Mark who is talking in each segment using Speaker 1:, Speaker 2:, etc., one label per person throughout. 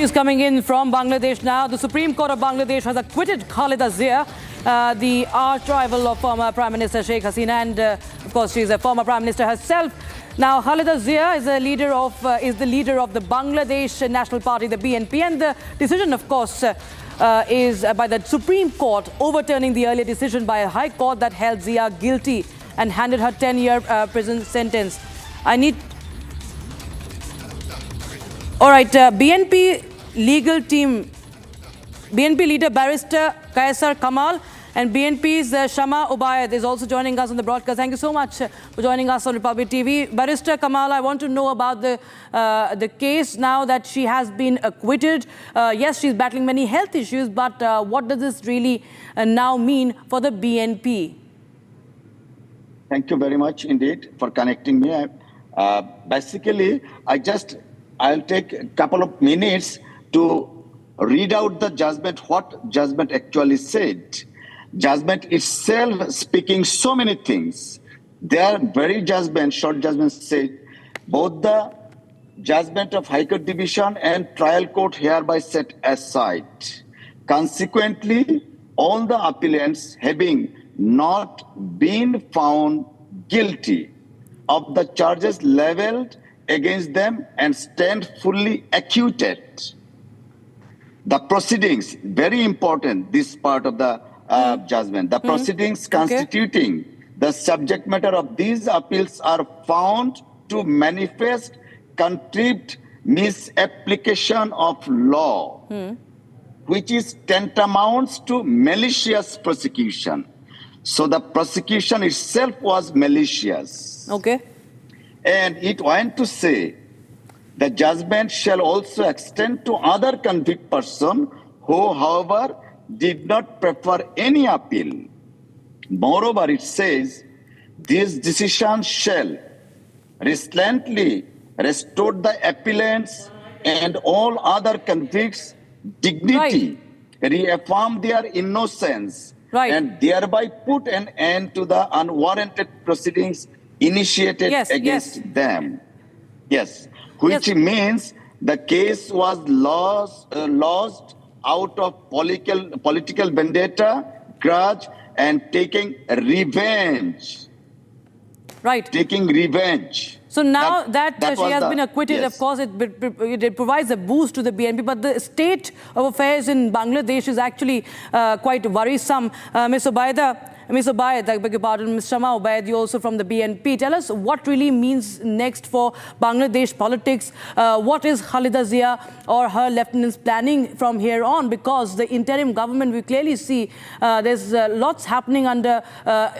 Speaker 1: News coming in from Bangladesh now. The Supreme Court of Bangladesh has acquitted Khalida Zia, the arch-rival of former Prime Minister Sheikh Hasina, and of course she's a former Prime Minister herself. Now, Khalida Zia is the leader of the Bangladesh National Party, the BNP, and the decision, of course, is by the Supreme Court overturning the earlier decision by a High Court that held Zia guilty and handed her 10-year prison sentence. All right, BNP legal team, BNP leader Barrister Kaisar Kamal and BNP's Shama Ubaid is also joining us on the broadcast. Thank you so much for joining us on Republic TV. Barrister Kamal, I want to know about the case now that she has been acquitted. Yes, she's battling many health issues, but what does this really now mean for the BNP?
Speaker 2: Thank you very much indeed for connecting me. Basically, I'll take a couple of minutes to read out the judgment, what judgment actually said. Judgment itself speaking so many things. Their very judgment, short judgment said, both the judgment of High Court Division and Trial Court hereby set aside. Consequently, all the appellants having not been found guilty of the charges leveled against them and stand fully acquitted. The proceedings, very important, this part of the judgment. The proceedings constituting the subject matter of these appeals are found to manifest contrived misapplication of law, which is tantamounts to malicious prosecution. So the prosecution itself was malicious.
Speaker 1: Okay.
Speaker 2: And it went to say, the judgment shall also extend to other convicted person who, however, did not prefer any appeal. Moreover, it says, this decision shall relentlessly restore the appellants and all other convicts' dignity, reaffirm their innocence, and thereby put an end to the unwarranted proceedings initiated against them. Which means the case was lost out of political vendetta, grudge, and taking revenge. Taking revenge.
Speaker 1: So now that she has been acquitted, of course, it provides a boost to the BNP. But the state of affairs in Bangladesh is actually quite worrisome. Ms. Ubaid, I beg your pardon, Ms. Shama Ubaid, you also from the BNP. Tell us what really means next for Bangladesh politics. What is Khalida Zia or her lieutenants planning from here on? Because the interim government, we clearly see there's lots happening under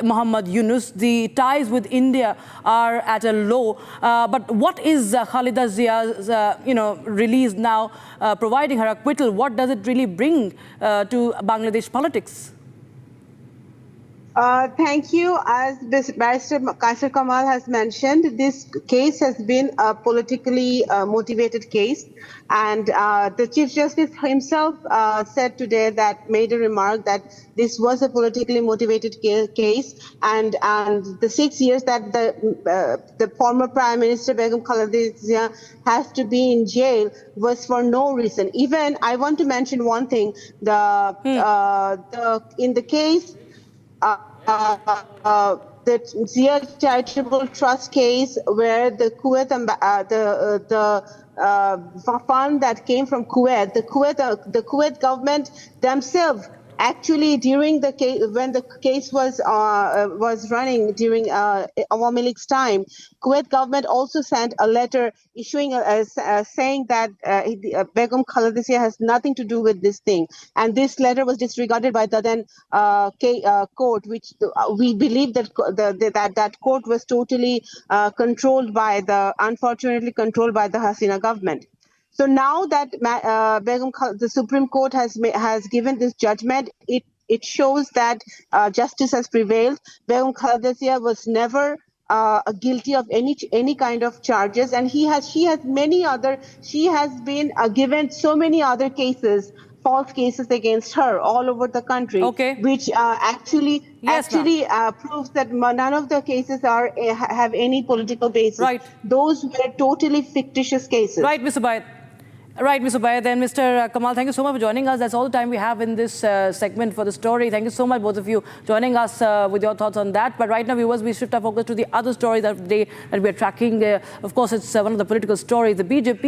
Speaker 1: Muhammad Yunus. The ties with India are at a low. But what is Khalida Zia's release now, providing her acquittal? What does it really bring to Bangladesh politics?
Speaker 3: Thank you. As Barrister Kaisar Kamal has mentioned, this case has been a politically motivated case. And the Chief Justice himself said today made a remark that this was a politically motivated case. And the 6 years that the former Prime Minister Begum Khaleda Zia has to be in jail was for no reason. Even I want to mention one thing, in the case, the Zia Charitable Trust case, where the Kuwait fund that came from Kuwait, the Kuwait government themselves actually during the case, when the case was running during Awami League's time, Kuwait government also sent a letter issuing saying that Begum Khaleda Zia has nothing to do with this thing, and this letter was disregarded by the then court, which we believe that that court was totally unfortunately controlled by the Hasina government. So now that the Supreme Court has given this judgment, it shows that justice has prevailed. Begum Khaleda Zia was never guilty of any kind of charges, and she has been given so many other cases, false cases against her all over the country, which actually proves that none of the cases have any political basis. Those were totally fictitious cases.
Speaker 1: Right, Ms. Ubaid. Right, Mr. Bayed and Mr. Kamal, thank you so much for joining us. That's all the time we have in this segment for the story. Thank you so much, both of you, joining us with your thoughts on that. But right now, viewers, we shift our focus to the other story of the day that we're tracking. Of course, it's one of the political stories. The BJP